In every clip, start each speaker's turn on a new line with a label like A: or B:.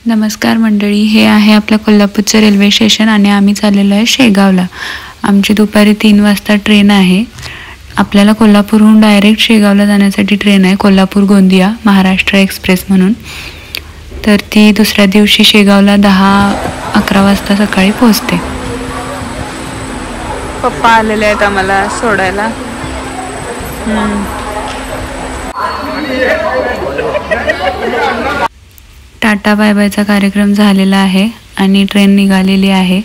A: नमस्कार मंडळी, हे आहे आपल्या कोल्हापूरचं रेल्वे स्टेशन आणि आम्ही चाललेलो आहे शेगावला. आमची दुपारी 3 वाजता ट्रेन आहे. आपल्याला कोल्हापूरहून डायरेक्ट शेगावला जाण्यासाठी ट्रेन आहे, कोल्हापूर गोंदिया महाराष्ट्र एक्सप्रेस म्हणून. तर ती दुसऱ्या दिवशी शेगावला 10-11 वाजता सकाळी पोहोचते. पप्पा आलेले आहेत आम्हाला सोडायला. टाटा बाय बायचा कार्यक्रम झालेला आहे आणि ट्रेन निघालेली आहे.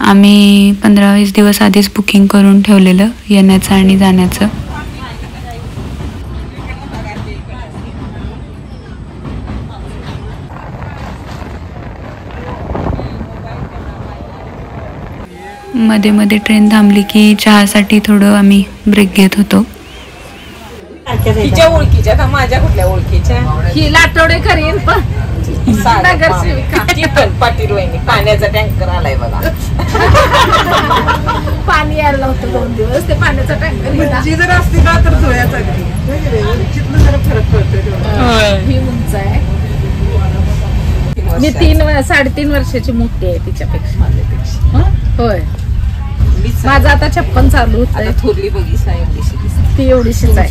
A: आम्ही 15-20 दिवस आधीच बुकिंग करून ठेवलेलं येण्याचं आणि जाण्याचं. मध्ये मध्ये ट्रेन थांबली की चहासाठी थोडं आम्ही ब्रेक घेत होतो.
B: तिच्या ओळखीच्या माझ्या कुठल्या ओळखीच्या
C: ही लाटवडे करीन पण नगरसेविका
B: पाटील वहिनी पाण्याचा टँकर आलाय बघा.
C: पाणी यायला होतं 2 दिवस, ते पाण्याचा टँकर
B: जर असती ना तर धुळ्याचा जरा फरक पडतो.
C: ही उंच आहे. मी 3-3.5 वर्षाची मोठी आहे तिच्यापेक्षा. होय, माझं आता 56 चालू होत.
B: थोरली बघितला
C: ती एवढीशीच आहे.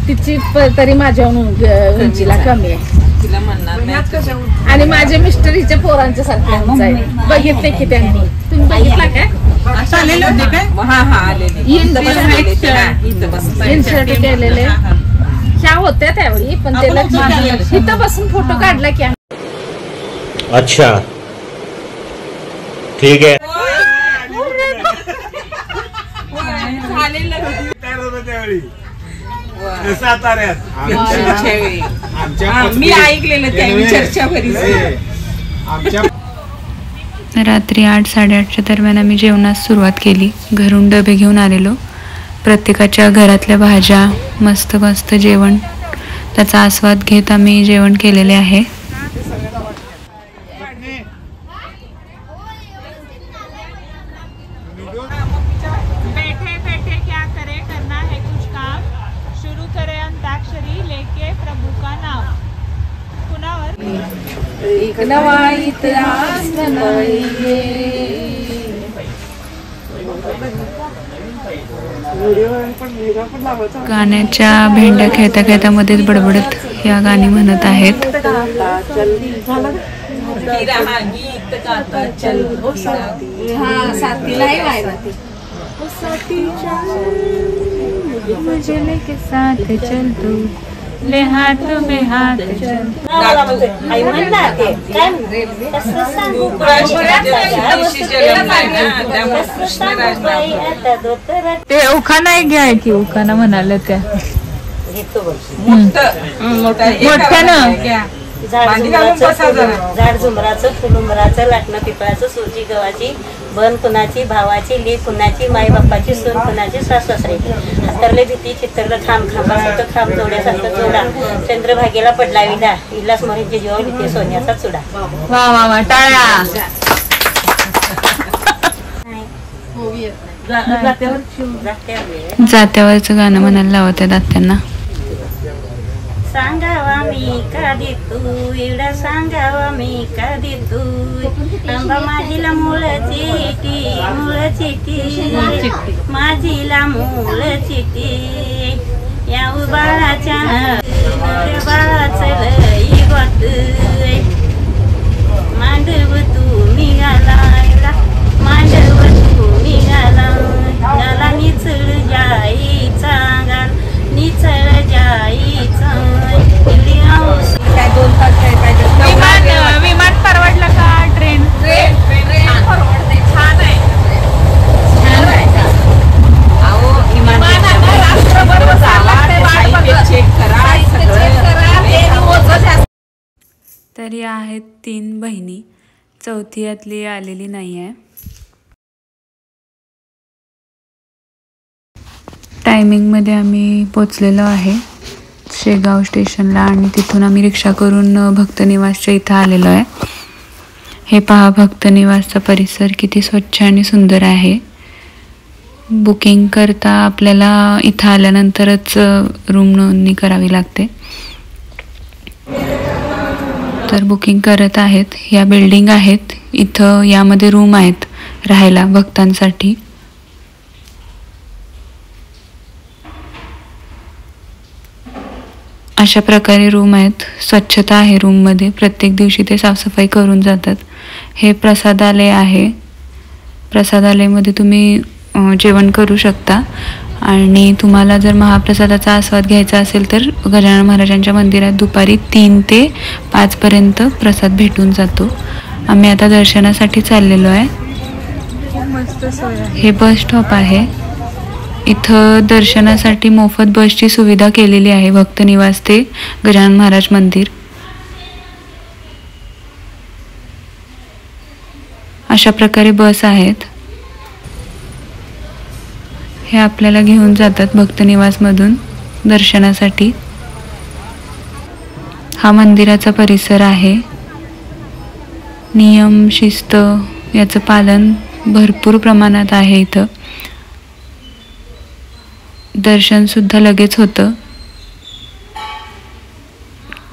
C: तिची तरी माझ्या उंचीला कमी आहे.
B: तिला म्हणणार
C: आणि माझे मिस्टर हिच्या पोरांच्या सारखे उंच आहे. बघितले की त्यांनी. तुम्ही बघितला काय?
B: हा हा आलेले
C: इन्शर्ट केलेले ह्या होत्या त्यावेळी, पण त्याला इथं बसून फोटो काढला की.
D: अच्छा ठीक आहे.
B: मी ऐकलेलं चर्चा
A: रात्री 8-8:30च्या दरम्यान आम्ही जेवणास सुरुवात केली. घरून डबे घेऊन आलेलो. प्रत्येकाच्या घरातल्या भाज्या, मस्त मस्त जेवण, त्याचा आस्वाद घेत आम्ही जेवण केलेले आहे. गाण्याच्या भेंड्या खेळता खेळता मध्येच बडबडत या गाणी म्हणत आहेत. ले हाथ में हाथ ते उखाणा एक घ्या की उखाणा म्हणाले त्या मोठ्यानं.
E: झाड झुमराचं, फुलुंबराचं, लाटणं पिपळाचं, सोजी गव्हाची, बन कुणाची, भावाची, ली कुणाची, माई बाप्पाची, सून कुणाची, सासऱ्याची. हस्तरले भीती, चित्तरलं खांब, खांबासारखं खांब, जोड्यासारखं जोडा, चंद्रभागेला पडला विडा, इल्लास मोरींची जीवा भीती सोन्याचा चुडा.
A: वा वा वा, टाळ्या. जात्यावरचं गाणं म्हणायला लावतात आत्यांना.
E: सांगावा मी का देतो एवढा, सांगावा मी का देतो आंबा माझीला मूळ चिठी, मूळ चिठी माझीला मूळ चिठी. या बाळाच्या बाळाचं लई वाट, मांडव तू निघाला एवढा, मांडव तू निघाला गाला, निचळ जाईचा गाल, निचळ जाईचा.
A: विमान परवडलं का? ट्रेन
C: परवडते, छान आहे.
A: तर या आहेत 3 बहिणी, चौथी यातली आलेली नाही आहे. टायमिंगमध्ये आम्ही पोचलेलो आहे शेगाव स्टेशनला आणि तिथून आम्ही रिक्षा करून भक्तनिवासच्या इथं आलेलो आहे. हे पहा, भक्तनिवासचा परिसर किती स्वच्छ आणि सुंदर आहे. बुकिंग करता आपल्याला इथं आल्यानंतरच रूम नोंदणी करावी लागते. तर बुकिंग करत आहेत. या बिल्डिंग आहेत, इथं यामध्ये रूम आहेत राहायला भक्तांसाठी. अशा प्रकारे रूम आहेत. स्वच्छता आहे रूममध्ये, प्रत्येक दिवशी ते साफसफाई करून जातात. हे प्रसादालय आहे. प्रसादालयमध्ये तुम्ही जेवण करू शकता आणि तुम्हाला जर महाप्रसादाचा आस्वाद घ्यायचा असेल तर गजानन महाराजांच्या मंदिरात दुपारी 3 ते 5 पर्यंत प्रसाद भेटून जातो. आम्ही आता दर्शनासाठी चाललेलो आहे. हे बस स्टॉप आहे. इथं दर्शनासाठी मोफत बसची सुविधा केलेली आहे भक्त निवास ते गजानन महाराज मंदिर. अशा प्रकारे बस आहेत. हे आपल्याला घेऊन जातात भक्त निवासमधून दर्शनासाठी. हा मंदिराचा परिसर आहे. नियम शिस्त याचं पालन भरपूर प्रमाणात आहे. इथं दर्शन सुद्धा लगेच होतं.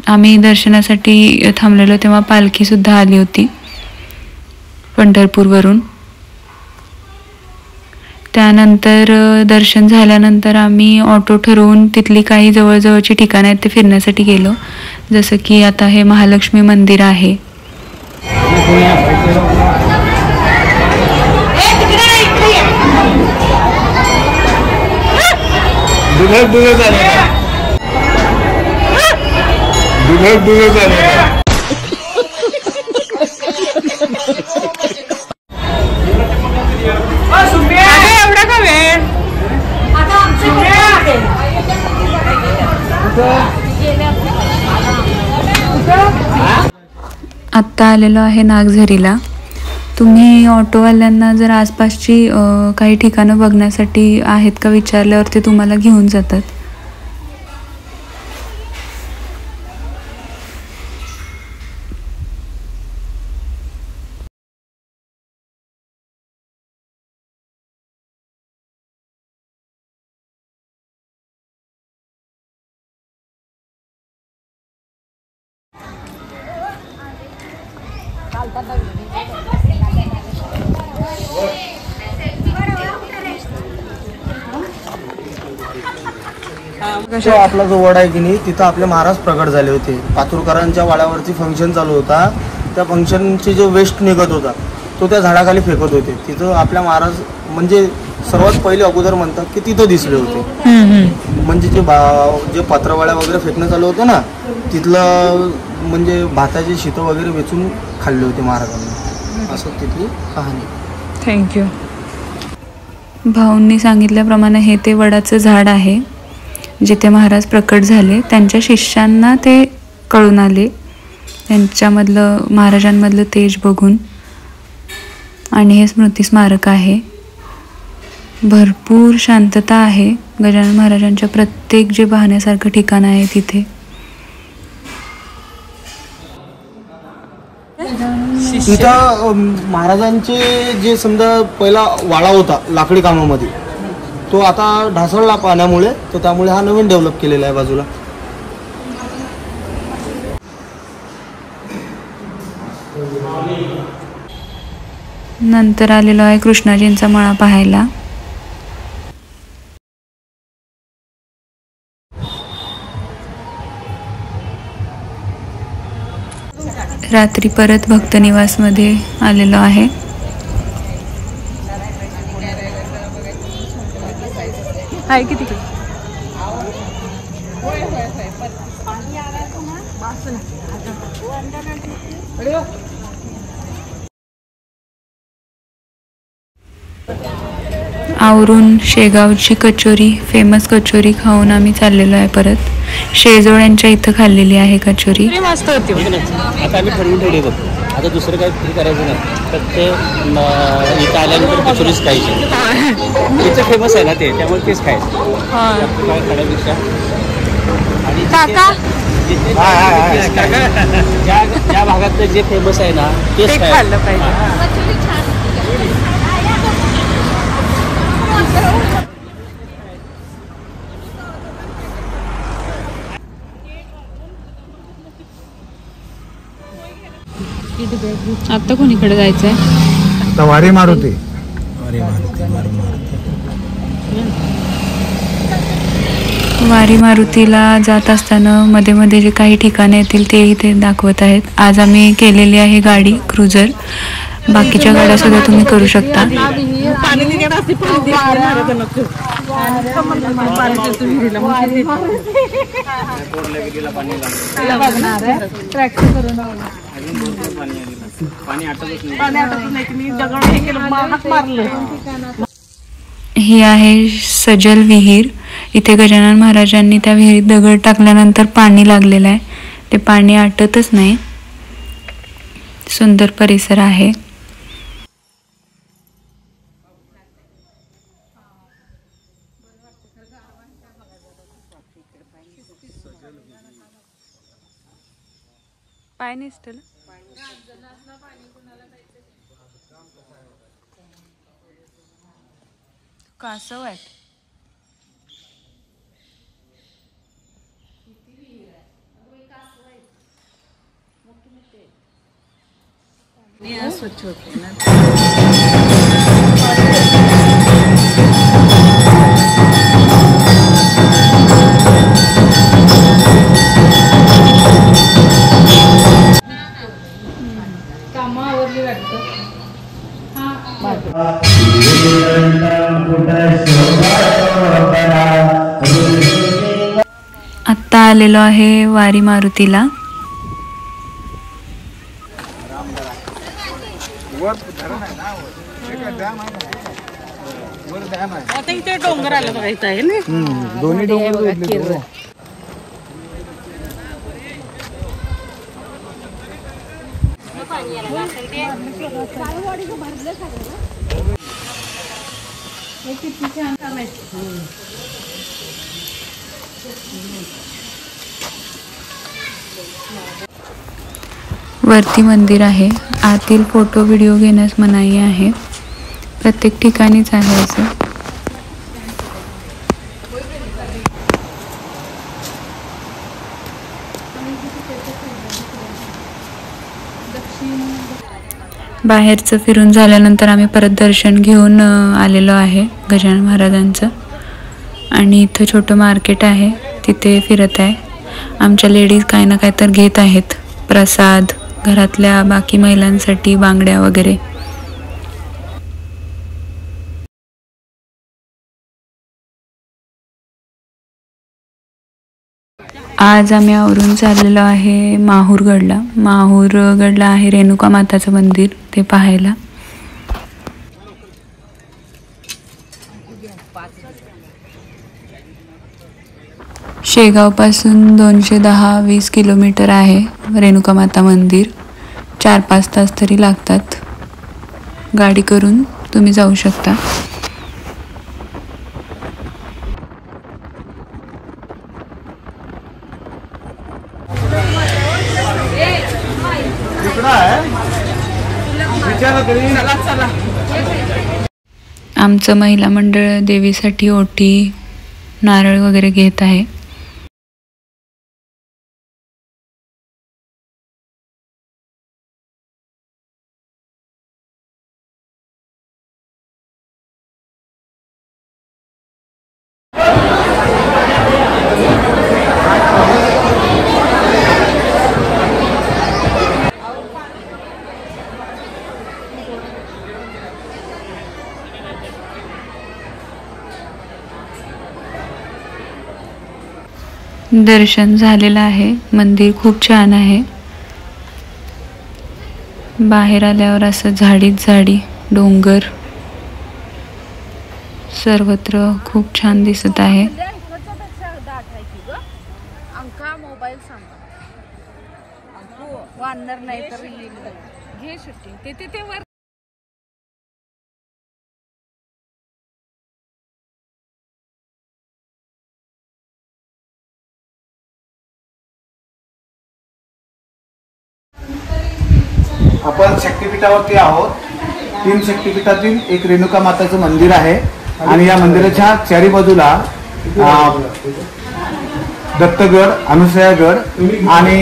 A: आम्ही दर्शनासाठी थांबलेलो तेव्हा पालखी सुद्धा आली होती पंढरपूरवरून. त्यानंतर दर्शन झाल्यानंतर आम्ही ऑटो ठरवून तिथली काही जवळजवळची ठिकाणं आहेत ते फिरण्यासाठी गेलो. जसं की आता हे महालक्ष्मी मंदिर आहे. आत्ता आलेलो आहे नागझरीला. तुम्ही ऑटोवाल्यांना जर आसपासची काही ठिकाणं बघण्यासाठी आहेत का विचारल्यावर ते तुम्हाला घेऊन जातात.
F: आपला जो वड आहे की नाही तिथं आपले महाराज प्रगट झाले होते. पातुरकरांच्या वाड्यावरती फंक्शन चालू होता. त्या फंक्शनची जो वेस्ट निघत होता तो त्या झाडाखाली फेकत होते. तिथं आपल्या महाराज म्हणजे सर्वात पहिले अगोदर म्हणतात की तिथं दिसले होते. म्हणजे जे पत्रवाळ्या वगैरे फेकणं चालू होतं ना तिथलं म्हणजे भाताचे शीतं वगैरे वेचून खाल्ले होते महाराजांनी. असं तिथली कहाणी.
A: थँक्यू. भाऊंनी सांगितल्याप्रमाणे हे ते वडाचं झाड आहे जिथे महाराज प्रकट झाले. त्यांच्या शिष्यांना ते कळून आले त्यांच्यामधलं महाराजांमधलं तेज बघून. आणि हे स्मृती स्मारक आहे. भरपूर शांतता आहे. गजानन महाराजांच्या प्रत्येक जे पाहण्यासारखं ठिकाण आहे तिथे.
F: इथं महाराजांचे जे समजा पहिला वाडा होता लाकडी कामामध्ये तो आता ढासळला पाण्यामुळे, तर त्यामुळे हा नवीन डेव्हलप केलेला आहे बाजूला.
A: नंतर आलेलो आहे कृष्णाजींचा मळा पाहायला. रात्री परत भक्तनिवासमध्ये आलेलो आहे.
C: आहे किती
A: आवरून शेगावची कचोरी, फेमस कचोरी खाऊन आम्ही चाललेलो आहे परत. शेजोळ्यांच्या इथं खाल्लेली आहे कचोरी.
C: मस्त होती.
G: आता आम्ही ठरवून ठेवले बघ, आता दुसरं काही फ्री करायचं नाही. फक्त इथं आल्यानंतर कचोरीच खायची. इथं फेमस आहे ना ते, त्यामुळे तेच खायचं खाण्यापेक्षा. आणि ज्या भागातलं जे फेमस आहे ना तेच खाल्लं पाहिजे.
A: आता कोणीकडे जायचंय?
F: वारी मारुती.
A: वारी मारुतीला जात असताना मध्ये मध्ये जे काही ठिकाणे येतील ते इथे दाखवत आहेत. आज आम्ही केलेली आहे गाडी क्रुझर. बाकीच्या गाड्या सुद्धा तुम्ही करू शकता.
B: पाणी निघायला असते
A: ही आहे सजल विहीर. इथे गजानन महाराजांनी त्या विहिरीत दगड टाकल्यानंतर पाणी लागलेलं आहे. ते पाणी आटतच नाही. सुंदर परिसर आहे. पाय निसटल. कासव आहेत.
C: स्वच्छ होते ना.
A: आत्ता आलेलो आहे वारी मारुतीला.
B: आता इथे डोंगर आलं बघायचं आहे ना.
F: दोन्ही डोंगर.
A: वरती मंदिर आहे. आतील फोटो व्हिडिओ घेण्यास मनाई आहे. प्रत्येक ठिकाणीच आहे असं. बाहेरचं फिरून झाल्यानंतर आम्ही परत दर्शन घेऊन आलेलो आहे गजानन महाराजांचं. आणि इथं छोटं मार्केट आहे, तिथे फिरत आहे. आमच्या लेडीज काही ना काही तर घेत आहेत. प्रसाद, घरातल्या बाकी महिलांसाठी बांगड्या वगैरे. आज आम्ही आवरून चाललेलो आहे माहूरगडला. माहूरगडला आहे रेणुका माताचं मंदिर, ते पाहायला. शेगावपासून 210-20 किलोमीटर आहे रेणुका माता मंदिर. 4-5 तास तरी लागतात. गाडी करून तुम्ही जाऊ शकता. आमचं महिला मंडळ देवीसाठी ओटी, नारळ वगैरे घेत आहे. दर्शन झालेलं आहे. मंदिर खूप छान आहे. बाहेर आल्यावर असं झाडीच झाडी, डोंगर सर्वत्र खूप छान दिसत आहे.
C: मोबाईल सांगा वाढणार नाही तर घे शूटिंग. ते वर
F: आपण शक्तिपीठावरती आहोत. 3 शक्तिपीठातील एक रेणुका माताचं मंदिर आहे आणि या मंदिराच्या चारी बाजूला दत्तगड, अनुसयागड आणि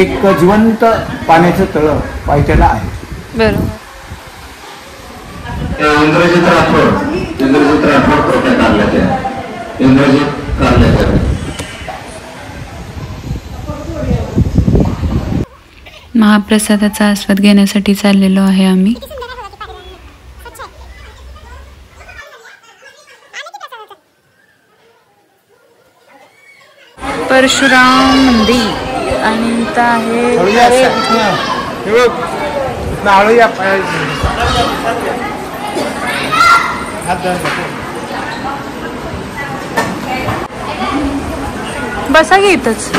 F: एक जिवंत पाण्याचं तळं
H: पायथ्याला आहे.
A: बरोबर.
H: इंद्रजित राठोड कृपया कारल्यात आहे. इंद्रजित कारल्यात.
A: महाप्रसादाचा आस्वाद घेण्यासाठी चाललेलो आहे आम्ही. परशुराम मंदिर आणि इथं आहे बसा की इथंच.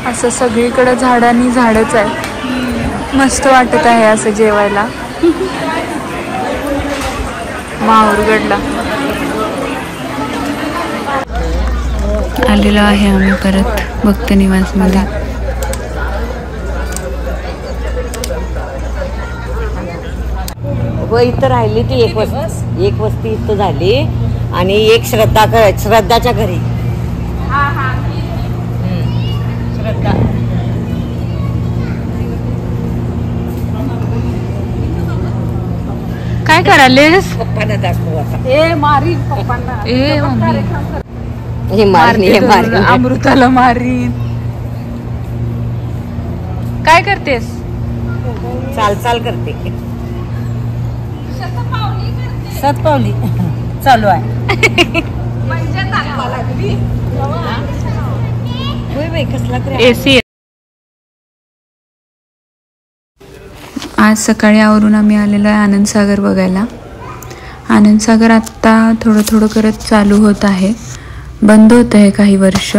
A: असं सगळीकडे झाडांनी झाडच आहे. मस्त वाटत आहे असं जेवायला. माहूरगडला आलेलो आहे आम्ही परत भक्त निवासमध्ये.
I: व इथं राहिली ती एक वस्ती इथं झाली आणि एक श्रद्धाच्या घरी. श्रद्धा
A: काय करायलेस?
I: पप्पांना दाखवू आता.
C: ए मारी पप्पांना.
A: ए मम्मी
I: हे मारली
A: अमृताला मारीन. काय करतेस?
I: चाल करते. शतपावली चालू आहे. कसला
A: एसी. आज सकाळी आवरून आम्ही आलेलो आहे आनंदसागर बघायला. आनंदसागर आत्ता थोडं करत चालू होत आहे. बंद होत आहे काही वर्ष.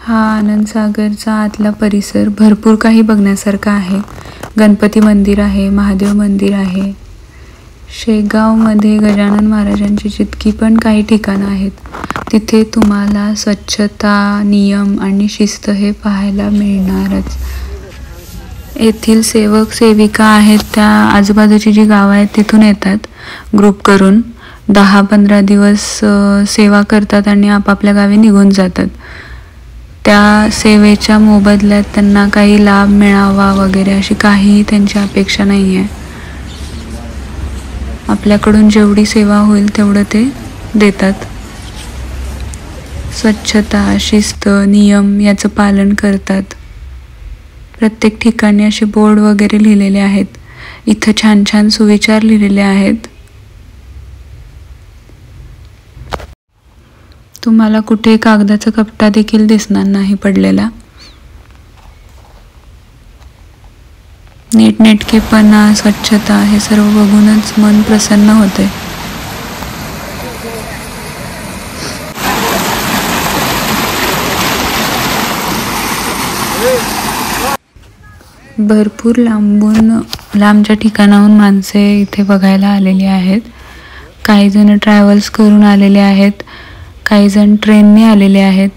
A: हा आनंदसागरचा आतला परिसर भरपूर काही बघण्यासारखा आहे. गणपती मंदिर आहे, महादेव मंदिर आहे. शेगावमध्ये गजानन महाराजांची जितकी पण काही ठिकाणं आहेत तिथे तुम्हाला स्वच्छता, नियम आणि शिस्त हे पाहायला मिळणारच. येथील सेवक सेविका आहेत त्या आजूबाजूची जी गावं आहेत तिथून येतात ग्रुप करून. 10-15 दिवस सेवा करतात आणि आपापल्या गावी निघून जातात. त्या सेवेच्या मोबदल्यात त्यांना काही लाभ मिळावा वगैरे अशी काहीही त्यांची अपेक्षा नाही आहे. आपल्याकडून जेवढी सेवा होईल तेवढं ते देतात. स्वच्छता, शिस्त, नियम याचं पालन करतात. प्रत्येक ठिकाणी असे बोर्ड वगैरे लिहिलेले आहेत. इथं छान छान सुविचार लिहिलेले आहेत. तुम्हाला कुठे कागदाचा कपटा देखील दिसणार नाही पडलेला. नीटनेटकेपणा, स्वच्छता हे सर्व बघूनच मन प्रसन्न होते. भरपूर लांबच्या ठिकाणाहून माणसे इथे बघायला आलेली आहेत. काही जण ट्रॅव्हल्स करून आलेले आहेत, काही जण ट्रेनने आलेले आहेत.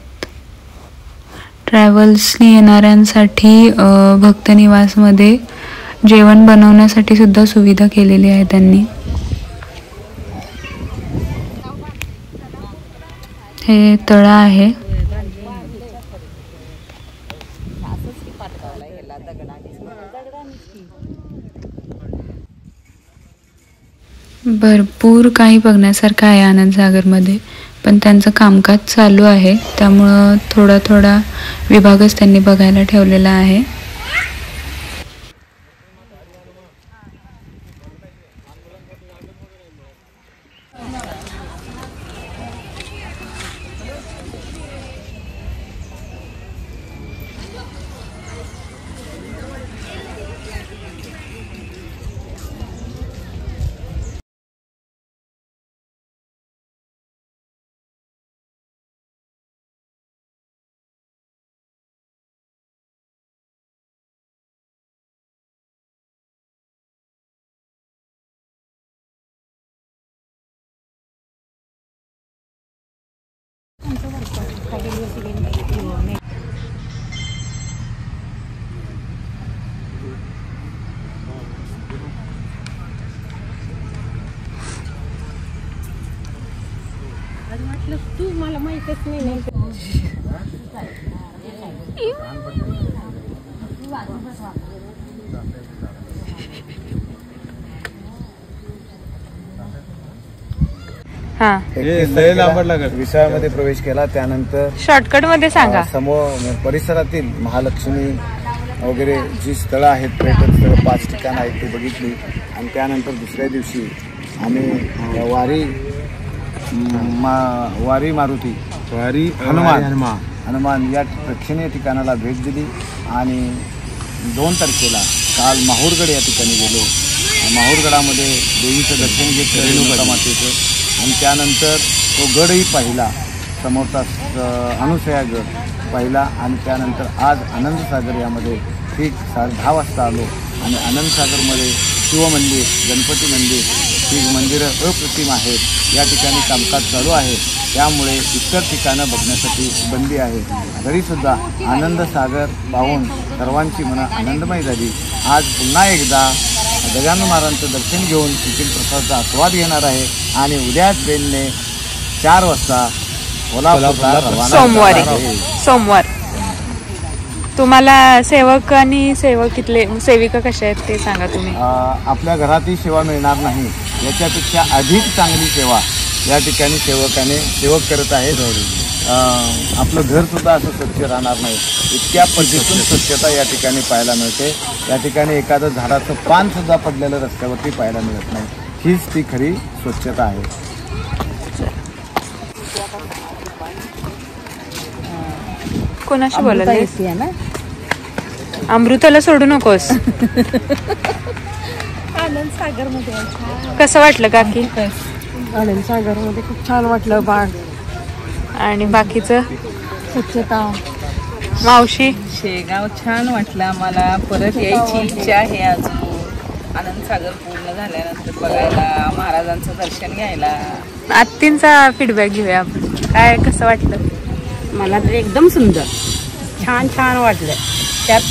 A: ट्रॅव्हल्सने येणाऱ्यांसाठी भक्तनिवासमध्ये जेवण बनवण्यासाठी सुद्धा सुविधा केलेली आहे त्यांनी. हे तळं आहे. भरपूर काही बघण्यासारखं आहे आनंदसागरमध्ये, पण त्यांचं कामकाज चालू आहे त्यामुळं थोडा विभागच त्यांनी बघायला ठेवलेला आहे.
C: तू मला माहितच नाही.
A: हा
F: विषयामध्ये प्रवेश केला. त्यानंतर
A: शॉर्टकट मध्ये सांगा.
F: समोर परिसरातील महालक्ष्मी वगैरे जी स्थळं आहेत, पर्यटन स्थळं 5 ठिकाणं आहेत ती बघितली. आणि त्यानंतर दुसऱ्या दिवशी आम्ही वारी मारुती हनुमान या प्रेक्षणीय ठिकाणाला भेट दिली. आणि 2 तारखेला काल माहूरगड या ठिकाणी गेलो. माहूरगडामध्ये देवीचं दर्शन घेतलं रेणुका मातेचं. आणि त्यानंतर तो गडही पाहिला, समोरचा अनुसया गड पाहिला. आणि त्यानंतर आज आनंदसागर यामध्ये ठीक 10:30 वाजता आलो. आणि आनंदसागरमध्ये शिवमंदिर, गणपती मंदिर ही मंदिरं अप्रतिम आहेत. या ठिकाणी कामकाज चालू आहे, त्यामुळे इतर ठिकाणं बघण्यासाठी बंदी आहे. तरीसुद्धा आनंदसागर पाहून सर्वांची मनं आनंदमय झाली. आज पुन्हा एकदा गजानन महाराजांचं दर्शन घेऊन येथील प्रसादाचा आस्वाद घेणार आहे. आणि उद्या ट्रेनने 4 वाजता
A: सोमवार. तुम्हाला सेवक आणि सेविका कशा आहेत ते सांगा तुम्ही.
F: आपल्या घरात ही सेवा मिळणार नाही, याच्यापेक्षा अधिक चांगली सेवा या ठिकाणी सेवक करत आहेत. आपलं घर सुद्धा असं स्वच्छ राहणार नाही, इतक्या पद्धतीतून स्वच्छता या ठिकाणी पाहायला मिळते. या ठिकाणी एखादं झाडाचं पान सुद्धा पडलेलं रस्त्यावरती पाहायला मिळत नाही. हीच ती खरी स्वच्छता आहे.
A: कोणाशी बोलायला ना? अमृताला सोडू नकोस.
C: आनंद सागर मध्ये
A: कसं वाटलं काकी?
B: आनंद सागर मध्ये खूप छान वाटलं. बाग
A: आणि बाकीचं
C: स्वच्छता.
A: मावशी?
B: शेगाव छान वाटलं आम्हाला. परत यायची इच्छा आहे अजून. आनंद सागर पूर्ण झाल्यानंतर बघायला, महाराजांचं दर्शन घ्यायला.
A: आत्तींचा फीडबॅक घेऊया आपण. काय कसं वाटलं?
I: मला तर एकदम सुंदर, छान वाटलं. त्यात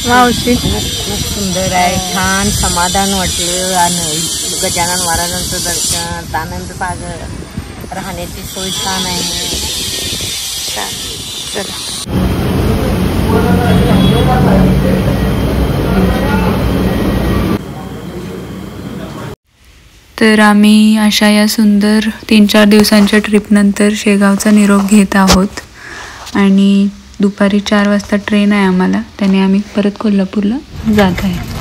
A: मावशी?
I: सुंदर आहे, छान समाधान वाटलं. आणि गजानन महाराजांचं दर्शन, आनंद सागर, राहण्याची सोय छान आहे.
A: चला. तर आम्ही अशा या सुंदर 3-4 दिवसांच्या ट्रिपनंतर शेगावचा निरोप घेत आहोत. आणि दुपारी 4 वाजता ट्रेन आहे आम्हाला, त्याने आम्ही परत कोल्हापूरला जात आहे.